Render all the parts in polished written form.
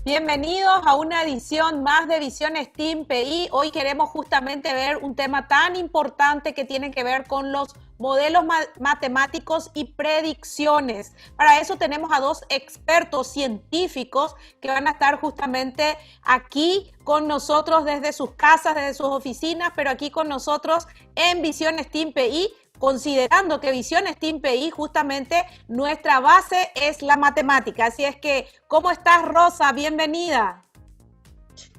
Bienvenidos a una edición más de Visión STEAM PI. Hoy queremos justamente ver un tema tan importante que tiene que ver con los modelos matemáticos y predicciones. Para eso tenemos a dos expertos científicos que van a estar justamente aquí con nosotros desde sus casas, desde sus oficinas, pero aquí con nosotros en Visión STEAM PI, considerando que Visión STEAM PI justamente nuestra base es la matemática. Así es que, ¿cómo estás, Rosa? Bienvenida.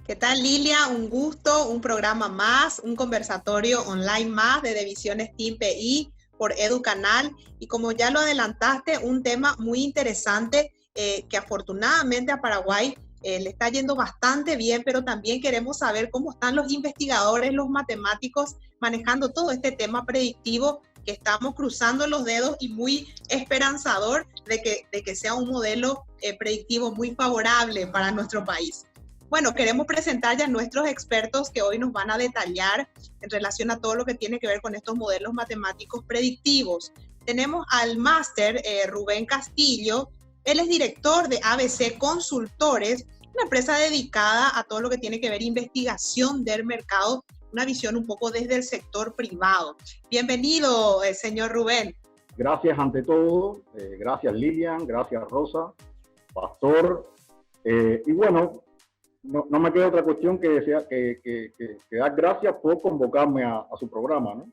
¿Qué tal, Lilia? Un gusto, un programa más, un conversatorio online más de Visión STEAM PI por EduCanal. Y como ya lo adelantaste, un tema muy interesante que afortunadamente a Paraguay le está yendo bastante bien, pero también queremos saber cómo están los investigadores, los matemáticos manejando todo este tema predictivo, que estamos cruzando los dedos y muy esperanzador de que sea un modelo predictivo muy favorable para nuestro país. Bueno, queremos presentar ya a nuestros expertos que hoy nos van a detallar en relación a todo lo que tiene que ver con estos modelos matemáticos predictivos. Tenemos al máster Rubén Castillo. Él es director de ABC Consultores, una empresa dedicada a todo lo que tiene que ver investigación del mercado, una visión un poco desde el sector privado. Bienvenido, señor Rubén. Gracias ante todo, gracias Lilian, gracias Rosa, Pastor, y bueno, no me queda otra cuestión que dar gracias por convocarme a su programa, ¿no?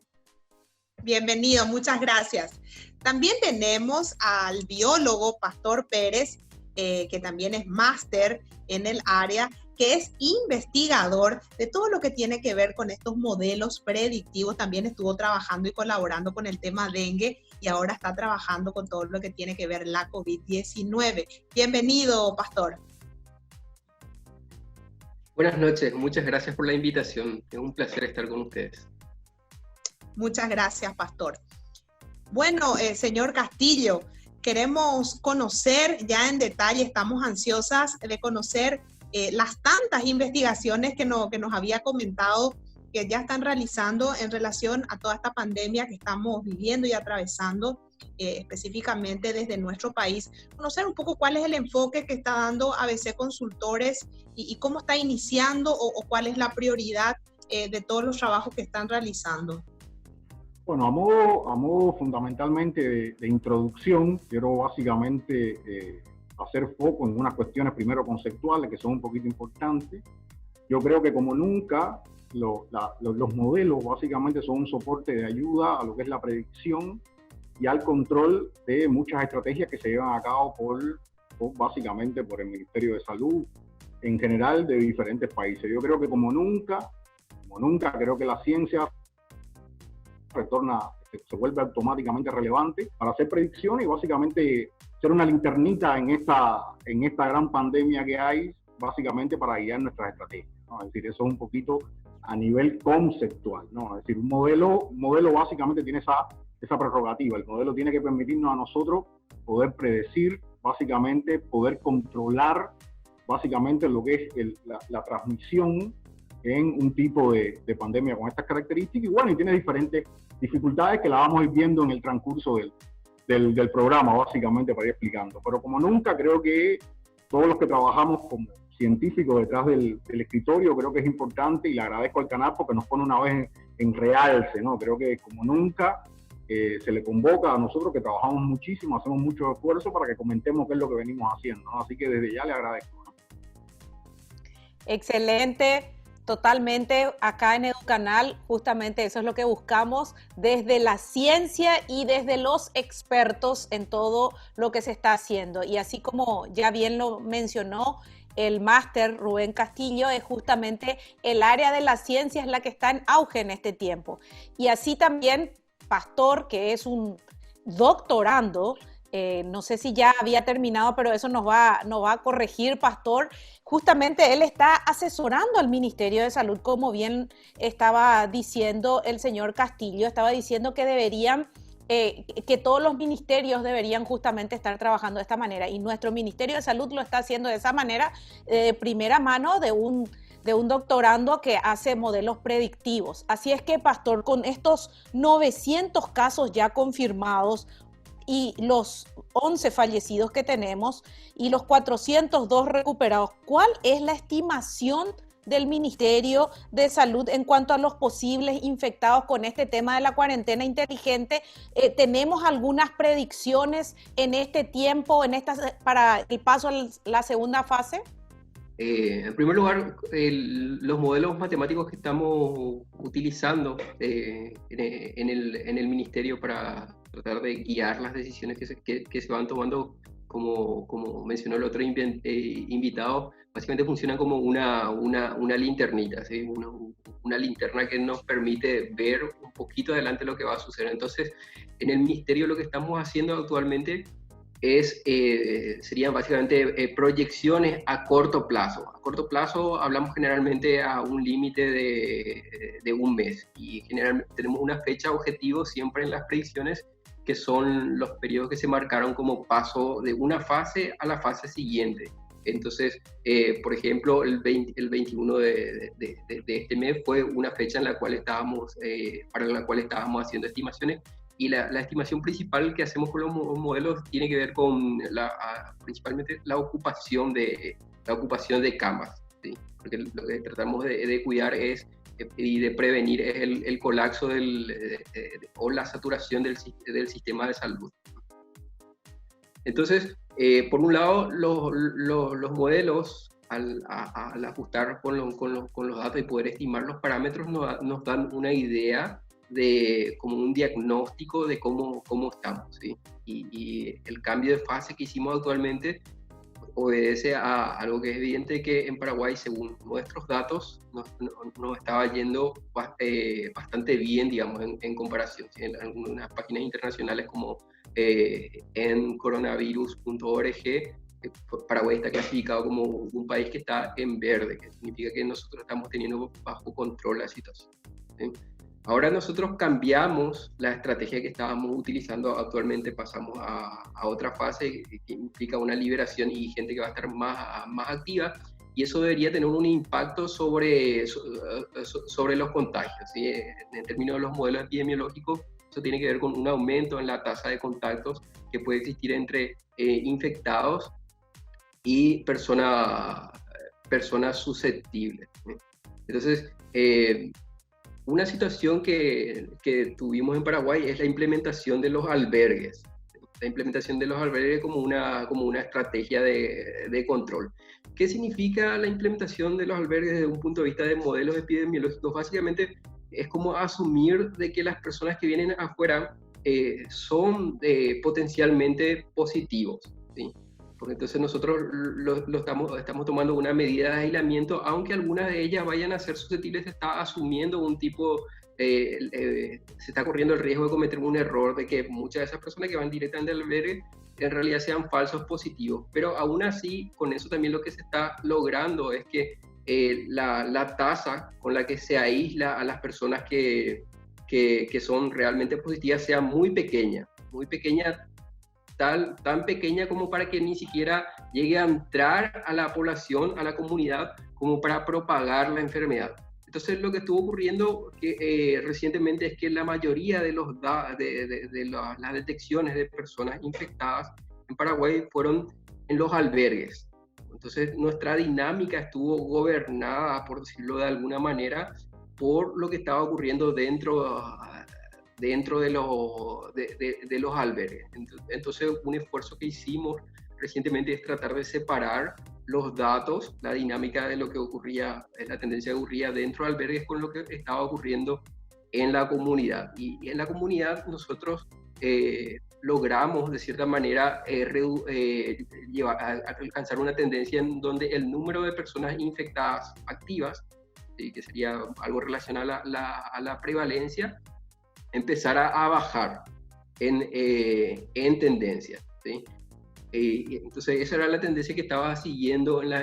Bienvenido, muchas gracias. También tenemos al biólogo Pastor Pérez, que también es máster en el área, que es investigador de todo lo que tiene que ver con estos modelos predictivos. También estuvo trabajando y colaborando con el tema dengue y ahora está trabajando con todo lo que tiene que ver la COVID-19. Bienvenido, Pastor. Buenas noches, muchas gracias por la invitación. Es un placer estar con ustedes. Muchas gracias, Pastor. Bueno, señor Castillo, queremos conocer ya en detalle, estamos ansiosas de conocer las tantas investigaciones que nos había comentado que ya están realizando en relación a toda esta pandemia que estamos viviendo y atravesando, específicamente desde nuestro país. Conocer un poco cuál es el enfoque que está dando ABC Consultores y cómo está iniciando o cuál es la prioridad de todos los trabajos que están realizando. Bueno, a modo fundamentalmente de introducción, quiero básicamente hacer foco en unas cuestiones primero conceptuales que son un poquito importantes. Yo creo que como nunca los modelos básicamente son un soporte de ayuda a lo que es la predicción y al control de muchas estrategias que se llevan a cabo básicamente por el Ministerio de Salud en general de diferentes países. Yo creo que como nunca creo que la ciencia se vuelve automáticamente relevante para hacer predicciones y básicamente ser una linternita en esta gran pandemia que hay, básicamente para guiar nuestras estrategias, ¿no? Es decir, eso es un poquito a nivel conceptual, ¿no? Es decir, un modelo básicamente tiene esa prerrogativa. El modelo tiene que permitirnos a nosotros poder predecir, básicamente poder controlar básicamente lo que es la transmisión en un tipo de pandemia con estas características. Y bueno, y tiene diferentes dificultades que la vamos a ir viendo en el transcurso del programa, básicamente, para ir explicando. Pero como nunca, creo que todos los que trabajamos como científicos detrás del escritorio, creo que es importante y le agradezco al canal porque nos pone una vez en realce, ¿no? Creo que como nunca se le convoca a nosotros que trabajamos muchísimo, hacemos mucho esfuerzo para que comentemos qué es lo que venimos haciendo, ¿no? Así que desde ya le agradezco, ¿no? Excelente. Totalmente, acá en EduCanal justamente eso es lo que buscamos desde la ciencia y desde los expertos en todo lo que se está haciendo. Y así como ya bien lo mencionó el máster Rubén Castillo, es justamente el área de la ciencia es la que está en auge en este tiempo. Y así también Pastor, que es un doctorando, no sé si ya había terminado, pero eso nos va a corregir, Pastor. Justamente él está asesorando al Ministerio de Salud, como bien estaba diciendo el señor Castillo, estaba diciendo que que todos los ministerios deberían justamente estar trabajando de esta manera, y nuestro Ministerio de Salud lo está haciendo de esa manera, de primera mano de un doctorando que hace modelos predictivos. Así es que, Pastor, con estos 900 casos ya confirmados, y los 11 fallecidos que tenemos y los 402 recuperados, ¿cuál es la estimación del Ministerio de Salud en cuanto a los posibles infectados con este tema de la cuarentena inteligente? ¿Tenemos algunas predicciones en este tiempo, para el paso a la segunda fase? En primer lugar, los modelos matemáticos que estamos utilizando en el ministerio para tratar de guiar las decisiones que se van tomando, como mencionó el otro invitado, básicamente funcionan como una linternita, ¿sí? Una linterna que nos permite ver un poquito adelante lo que va a suceder. Entonces, en el ministerio lo que estamos haciendo actualmente serían básicamente proyecciones a corto plazo. A corto plazo hablamos generalmente a un límite de un mes, y generalmente tenemos una fecha objetivo siempre en las predicciones, que son los periodos que se marcaron como paso de una fase a la fase siguiente. Entonces, por ejemplo, el 21 de este mes fue una fecha en la cual para la cual estábamos haciendo estimaciones. Y la estimación principal que hacemos con los modelos tiene que ver con principalmente la ocupación de camas, ¿sí? Porque lo que tratamos de cuidar y de prevenir es el colapso o la saturación del sistema de salud. Entonces, por un lado, los modelos, al ajustar con los datos y poder estimar los parámetros, nos dan una idea como un diagnóstico de cómo estamos, ¿sí? Y el cambio de fase que hicimos actualmente obedece a algo que es evidente, que en Paraguay, según nuestros datos, nos estaba yendo bastante bien, digamos, en comparación, ¿sí? En algunas páginas internacionales como en coronavirus.org, Paraguay está clasificado como un país que está en verde, que significa que nosotros estamos teniendo bajo control la situación, ¿sí? Ahora nosotros cambiamos la estrategia que estábamos utilizando actualmente, pasamos a otra fase que implica una liberación y gente que va a estar más activa, y eso debería tener un impacto sobre los contagios, ¿sí? En términos de los modelos epidemiológicos, eso tiene que ver con un aumento en la tasa de contactos que puede existir entre infectados y personas susceptibles, ¿sí? Entonces, una situación que tuvimos en Paraguay es la implementación de los albergues. La implementación de los albergues como una estrategia de control. ¿Qué significa la implementación de los albergues desde un punto de vista de modelos epidemiológicos? Básicamente es como asumir de que las personas que vienen afuera son potencialmente positivos, ¿sí? Porque entonces nosotros estamos tomando una medida de aislamiento, aunque algunas de ellas vayan a ser susceptibles, se está asumiendo se está corriendo el riesgo de cometer un error de que muchas de esas personas que van directamente al albergue en realidad sean falsos positivos. Pero aún así, con eso también lo que se está logrando es que la tasa con la que se aísla a las personas que son realmente positivas sea muy pequeña, tan pequeña como para que ni siquiera llegue a entrar a la población, a la comunidad, como para propagar la enfermedad. Entonces, lo que estuvo ocurriendo recientemente es que la mayoría de las detecciones de personas infectadas en Paraguay fueron en los albergues. Entonces, nuestra dinámica estuvo gobernada, por decirlo de alguna manera, por lo que estaba ocurriendo dentro de los albergues. Entonces, un esfuerzo que hicimos recientemente es tratar de separar los datos, la dinámica de lo que ocurría, la tendencia que ocurría dentro de albergues con lo que estaba ocurriendo en la comunidad. Y en la comunidad nosotros logramos, de cierta manera, alcanzar una tendencia en donde el número de personas infectadas activas, ¿sí?, que sería algo relacionado a la prevalencia, empezara a bajar en tendencia, ¿sí? Entonces esa era la tendencia que estaba siguiendo en la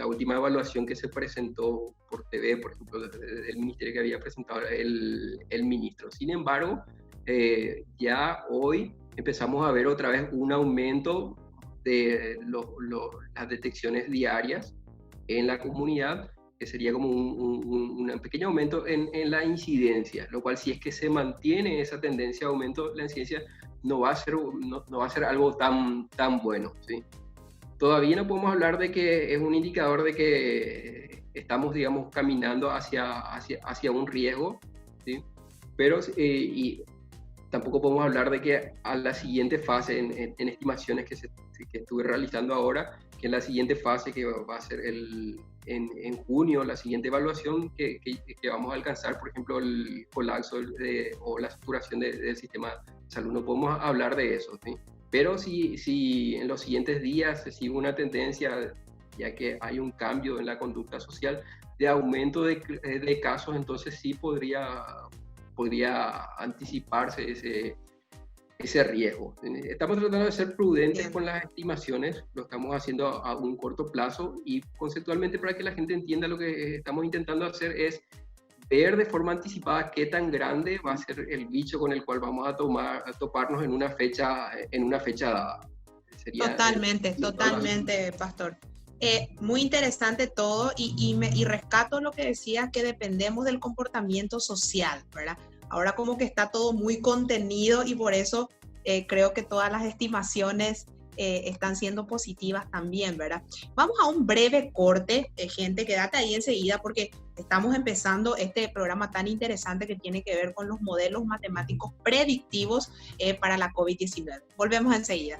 última evaluación que se presentó por TV, por ejemplo, del ministerio que había presentado el ministro. Sin embargo, ya hoy empezamos a ver otra vez un aumento de las detecciones diarias en la comunidad, que sería como un pequeño aumento en la incidencia, lo cual si es que se mantiene esa tendencia de aumento de la incidencia, no va a ser algo tan bueno, ¿sí? Todavía no podemos hablar de que es un indicador de que estamos, digamos, caminando hacia un riesgo, ¿sí? Pero y tampoco podemos hablar de que a la siguiente fase, en estimaciones que estuve realizando ahora, que en la siguiente fase, que va a ser en junio, la siguiente evaluación que vamos a alcanzar, por ejemplo, el colapso o la saturación del sistema de salud, no podemos hablar de eso, ¿sí? Pero si en los siguientes días se sigue una tendencia, ya que hay un cambio en la conducta social, de aumento de casos, entonces sí podría anticiparse ese riesgo. Estamos tratando de ser prudentes Bien. con las estimaciones, lo estamos haciendo a un corto plazo, y conceptualmente, para que la gente entienda, lo que estamos intentando hacer es ver de forma anticipada qué tan grande va a ser el bicho con el cual vamos a toparnos en una fecha dada. Totalmente, Pastor. Muy interesante todo y rescato lo que decía, que dependemos del comportamiento social, ¿verdad? Ahora como que está todo muy contenido y por eso creo que todas las estimaciones están siendo positivas también, ¿verdad? Vamos a un breve corte, gente, quédate ahí enseguida porque estamos empezando este programa tan interesante que tiene que ver con los modelos matemáticos predictivos para la COVID-19. Volvemos enseguida.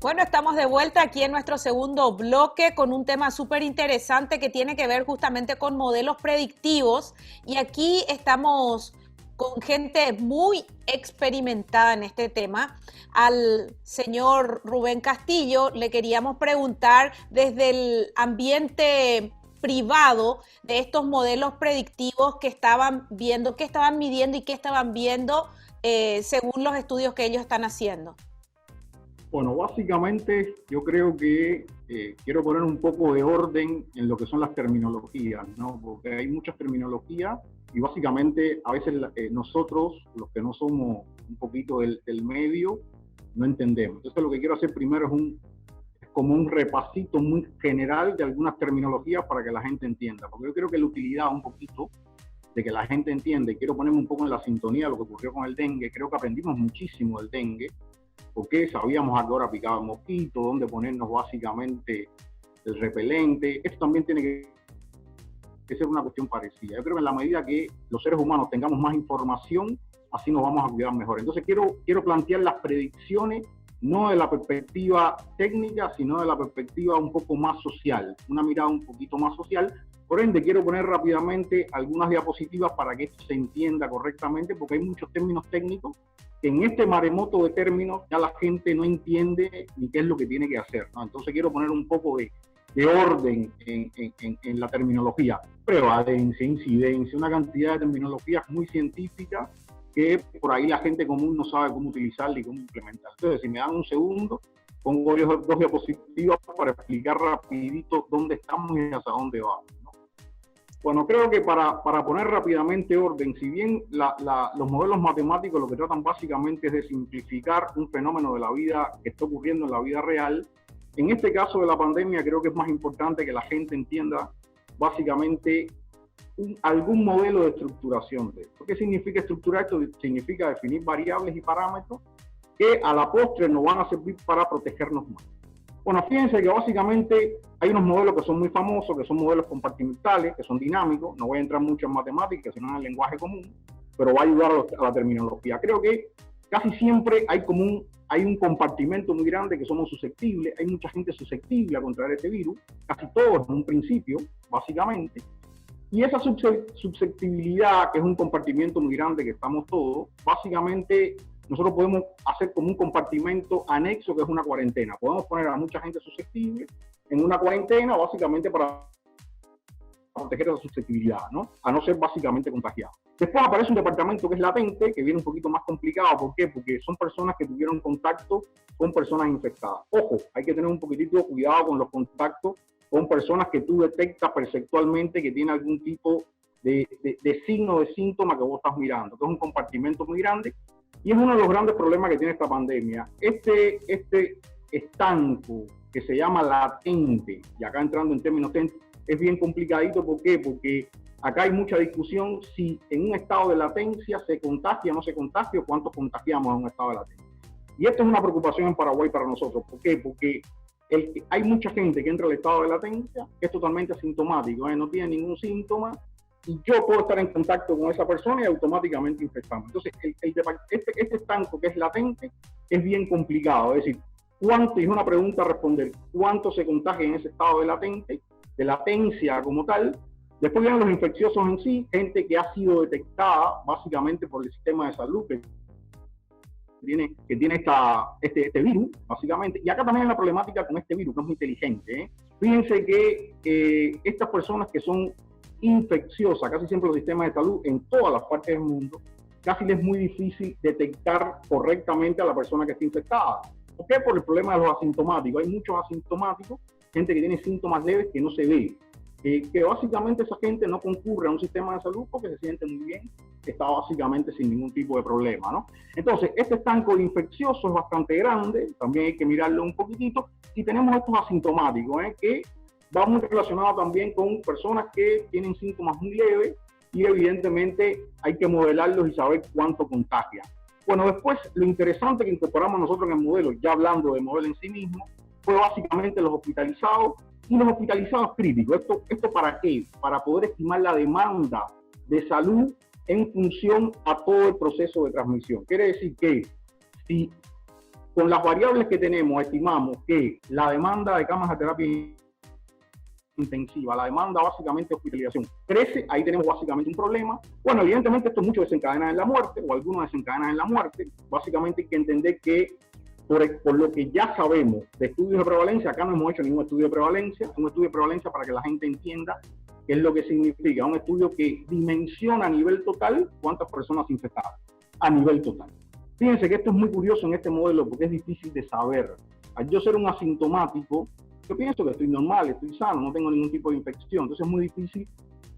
Bueno, estamos de vuelta aquí en nuestro segundo bloque con un tema súper interesante que tiene que ver justamente con modelos predictivos, y aquí estamos con gente muy experimentada en este tema. Al señor Rubén Castillo le queríamos preguntar desde el ambiente privado de estos modelos predictivos que estaban viendo, qué estaban midiendo y qué estaban viendo según los estudios que ellos están haciendo. Bueno, básicamente yo creo que quiero poner un poco de orden en lo que son las terminologías, ¿no? Porque hay muchas terminologías y básicamente a veces nosotros, los que no somos un poquito del medio, no entendemos. Entonces lo que quiero hacer primero es como un repasito muy general de algunas terminologías para que la gente entienda, porque yo creo que la utilidad un poquito de que la gente entienda, y quiero ponerme un poco en la sintonía de lo que ocurrió con el dengue. Creo que aprendimos muchísimo del dengue, porque sabíamos a qué hora picaba el mosquito, dónde ponernos básicamente el repelente. Esto también tiene que ser una cuestión parecida. Yo creo que en la medida que los seres humanos tengamos más información, así nos vamos a cuidar mejor. Entonces quiero plantear las predicciones no de la perspectiva técnica, sino de la perspectiva un poco más social, una mirada un poquito más social. Por ende, quiero poner rápidamente algunas diapositivas para que esto se entienda correctamente, porque hay muchos términos técnicos que en este maremoto de términos ya la gente no entiende ni qué es lo que tiene que hacer, ¿no? Entonces quiero poner un poco de orden en la terminología. Prevalencia, incidencia, una cantidad de terminologías muy científicas que por ahí la gente común no sabe cómo utilizarla y cómo implementarla. Entonces, si me dan un segundo, pongo dos diapositivas para explicar rapidito dónde estamos y hacia dónde vamos, ¿no? Bueno, creo que para poner rápidamente orden, si bien los modelos matemáticos lo que tratan básicamente es de simplificar un fenómeno de la vida que está ocurriendo en la vida real, en este caso de la pandemia creo que es más importante que la gente entienda básicamente algún modelo de estructuración de esto. ¿Qué significa estructurar esto? Significa definir variables y parámetros que a la postre nos van a servir para protegernos más. Bueno, fíjense que básicamente hay unos modelos que son muy famosos, que son modelos compartimentales, que son dinámicos. No voy a entrar mucho en matemáticas, sino en el lenguaje común, pero va a ayudar a la terminología. Creo que casi siempre hay un compartimento muy grande que somos susceptibles. Hay mucha gente susceptible a contraer este virus, casi todos en un principio, básicamente. Y esa susceptibilidad, que es un compartimiento muy grande que estamos todos, básicamente nosotros podemos hacer como un compartimento anexo que es una cuarentena. Podemos poner a mucha gente susceptible en una cuarentena básicamente para proteger esa susceptibilidad, ¿no? A no ser básicamente contagiado. Después aparece un departamento que es latente, que viene un poquito más complicado. ¿Por qué? Porque son personas que tuvieron contacto con personas infectadas. Ojo, hay que tener un poquitito de cuidado con los contactos con personas que tú detectas perceptualmente que tiene algún tipo de signo, de síntoma que vos estás mirando. Entonces es un compartimento muy grande y es uno de los grandes problemas que tiene esta pandemia. Este estanco que se llama latente, y acá entrando en términos técnicos, es bien complicadito. ¿Por qué? Porque acá hay mucha discusión si en un estado de latencia se contagia o no se contagia, o cuántos contagiamos en un estado de latencia. Y esto es una preocupación en Paraguay para nosotros. ¿Por qué? Porque hay mucha gente que entra al estado de latencia, que es totalmente asintomático, no tiene ningún síntoma, y yo puedo estar en contacto con esa persona y automáticamente infectarme. Entonces, este estanco que es latente es bien complicado. Es decir, ¿cuánto? Y es una pregunta a responder. ¿Cuánto se contagia en ese estado de latencia como tal? Después vienen los infecciosos en sí, gente que ha sido detectada básicamente por el sistema de salud, que tiene este virus, básicamente. Y acá también hay la problemática con este virus, que es muy inteligente. Fíjense que estas personas que son infecciosas, casi siempre los sistemas de salud en todas las partes del mundo, casi les es muy difícil detectar correctamente a la persona que está infectada. ¿Por qué? Por el problema de los asintomáticos. Hay muchos asintomáticos, gente que tiene síntomas leves que no se ve. Que básicamente esa gente no concurre a un sistema de salud porque se siente muy bien, está básicamente sin ningún tipo de problema, ¿no? Entonces, este estanco de infeccioso es bastante grande, también hay que mirarlo un poquitito, y tenemos estos asintomáticos, que va muy relacionado también con personas que tienen síntomas muy leves, y evidentemente hay que modelarlos y saber cuánto contagia. Bueno, después lo interesante que incorporamos nosotros en el modelo, ya hablando del modelo en sí mismo, fue básicamente los hospitalizados y los hospitalizados críticos. ¿Esto para qué? Para poder estimar la demanda de salud en función a todo el proceso de transmisión. Quiere decir que si con las variables que tenemos estimamos que la demanda de camas de terapia intensiva, la demanda básicamente de hospitalización crece, ahí tenemos básicamente un problema. Bueno, evidentemente esto mucho desencadena en la muerte, o algunos desencadenan en la muerte. Básicamente hay que entender que por lo que ya sabemos de estudios de prevalencia, acá no hemos hecho ningún estudio de prevalencia, un estudio de prevalencia para que la gente entienda qué es lo que significa, un estudio que dimensiona a nivel total cuántas personas infectadas, a nivel total. Fíjense que esto es muy curioso en este modelo porque es difícil de saber. Al yo ser un asintomático, yo pienso que estoy normal, estoy sano, no tengo ningún tipo de infección, entonces es muy difícil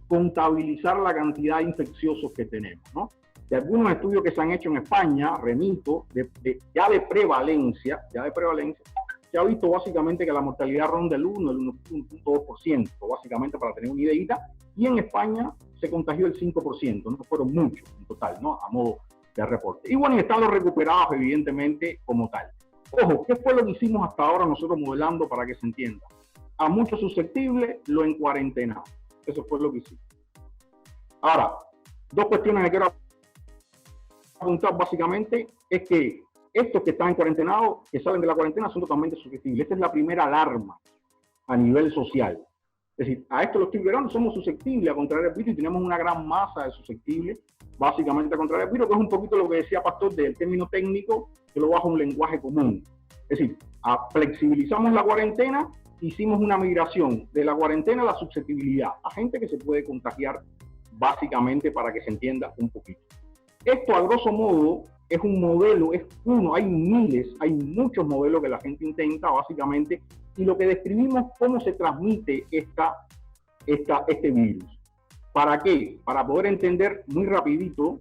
contabilizar la cantidad de infecciosos que tenemos, ¿no? De algunos estudios que se han hecho en España, remito, ya de prevalencia, se ha visto básicamente que la mortalidad ronda el 1,2%, básicamente para tener una ideita, y en España se contagió el 5%, no fueron muchos en total, ¿no? A modo de reporte. Y bueno, y están los recuperados, evidentemente, como tal. Ojo, ¿qué fue lo que hicimos hasta ahora nosotros modelando para que se entienda? A muchos susceptibles lo encuarentenamos. Eso fue lo que hicimos. Ahora, dos cuestiones que quiero apuntar básicamente es que estos que están cuarentenados, que salen de la cuarentena, son totalmente susceptibles. Esta es la primera alarma a nivel social. Es decir, a esto lo estoy viendo, somos susceptibles a contraer el virus y tenemos una gran masa de susceptibles básicamente a contraer el virus, que es un poquito lo que decía Pastor del término técnico, que lo bajo a un lenguaje común. Es decir, flexibilizamos la cuarentena, hicimos una migración de la cuarentena a la susceptibilidad, a gente que se puede contagiar básicamente para que se entienda un poquito. Esto, a grosso modo, es un modelo, es uno, hay miles, hay muchos modelos que la gente intenta, básicamente, y lo que describimos cómo se transmite este virus. ¿Para qué? Para poder entender muy rapidito,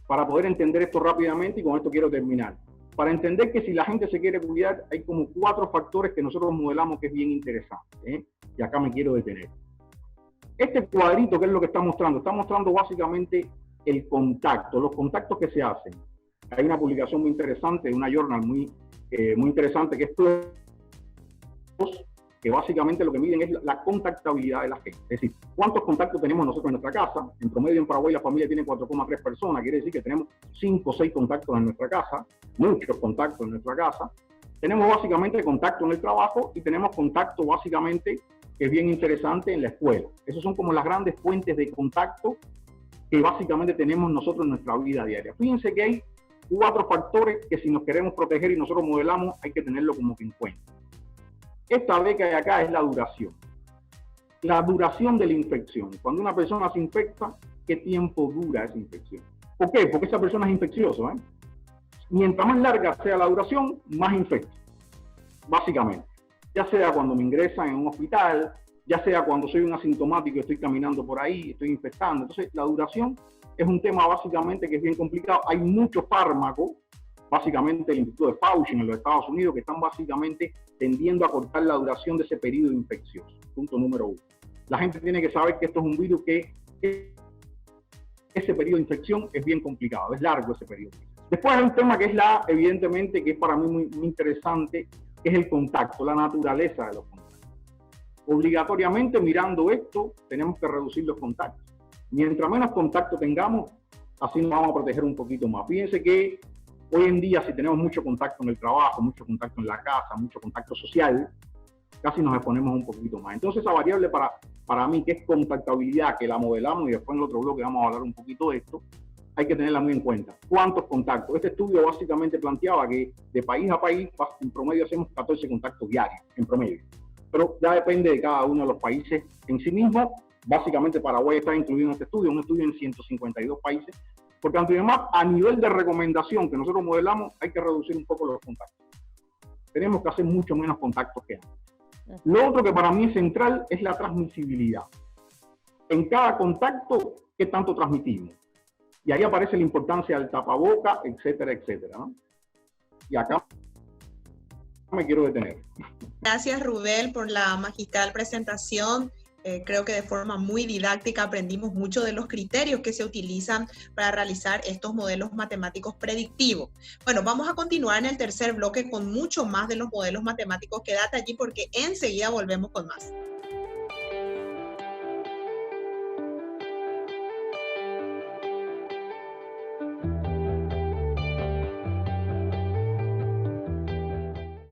para poder entender esto rápidamente, y con esto quiero terminar. Para entender que si la gente se quiere cuidar, hay como 4 factores que nosotros modelamos que es bien interesante, ¿eh? Y acá me quiero detener. Este cuadrito, ¿qué es lo que está mostrando? Está mostrando básicamente el contacto, los contactos que se hacen. Hay una publicación muy interesante de una journal muy interesante que es PLOS, que básicamente lo que miden es la contactabilidad de la gente. Es decir, ¿cuántos contactos tenemos nosotros en nuestra casa? En promedio en Paraguay la familia tiene 4,3 personas, quiere decir que tenemos 5 o 6 contactos en nuestra casa, muchos contactos en nuestra casa. Tenemos básicamente contacto en el trabajo y tenemos contacto básicamente, que es bien interesante, en la escuela. Esos son como las grandes fuentes de contacto que básicamente tenemos nosotros en nuestra vida diaria. Fíjense que hay 4 factores que si nos queremos proteger y nosotros modelamos, hay que tenerlo como que en cuenta. Esta B que hay acá es la duración. La duración de la infección. Cuando una persona se infecta, ¿qué tiempo dura esa infección? ¿Por qué? Porque esa persona es infecciosa, ¿eh? Mientras más larga sea la duración, más infecta. Básicamente. Ya sea cuando me ingresan en un hospital, ya sea cuando soy un asintomático y estoy caminando por ahí, estoy infectando. Entonces, la duración es un tema básicamente que es bien complicado. Hay muchos fármacos, básicamente el Instituto de Fauci en los Estados Unidos, que están básicamente tendiendo a cortar la duración de ese periodo infeccioso. Punto número 1. La gente tiene que saber que esto es un virus que ese periodo de infección es bien complicado, es largo ese periodo. Después hay un tema que es evidentemente, que es para mí muy interesante, que es el contacto, la naturaleza de los contactos. Obligatoriamente, mirando esto, tenemos que reducir los contactos. Mientras menos contacto tengamos, así nos vamos a proteger un poquito más. Fíjense que hoy en día, si tenemos mucho contacto en el trabajo, mucho contacto en la casa, mucho contacto social, casi nos exponemos un poquito más. Entonces, esa variable para mí, que es contactabilidad, que la modelamos, y después en el otro bloque vamos a hablar un poquito de esto, hay que tenerla muy en cuenta. ¿Cuántos contactos? Este estudio básicamente planteaba que de país a país, en promedio hacemos 14 contactos diarios, en promedio. Pero ya depende de cada uno de los países en sí mismo. Básicamente Paraguay está incluido en este estudio, un estudio en 152 países, porque además a nivel de recomendación que nosotros modelamos, hay que reducir un poco los contactos. Tenemos que hacer mucho menos contactos que antes. Lo otro que para mí es central es la transmisibilidad. En cada contacto, ¿qué tanto transmitimos? Y ahí aparece la importancia del tapaboca, etcétera, etcétera, ¿no? Y acá me quiero detener. Gracias, Rubel, por la magistral presentación. Creo que de forma muy didáctica aprendimos mucho de los criterios que se utilizan para realizar estos modelos matemáticos predictivos. Bueno, vamos a continuar en el tercer bloque con mucho más de los modelos matemáticos. Quédate allí porque enseguida volvemos con más.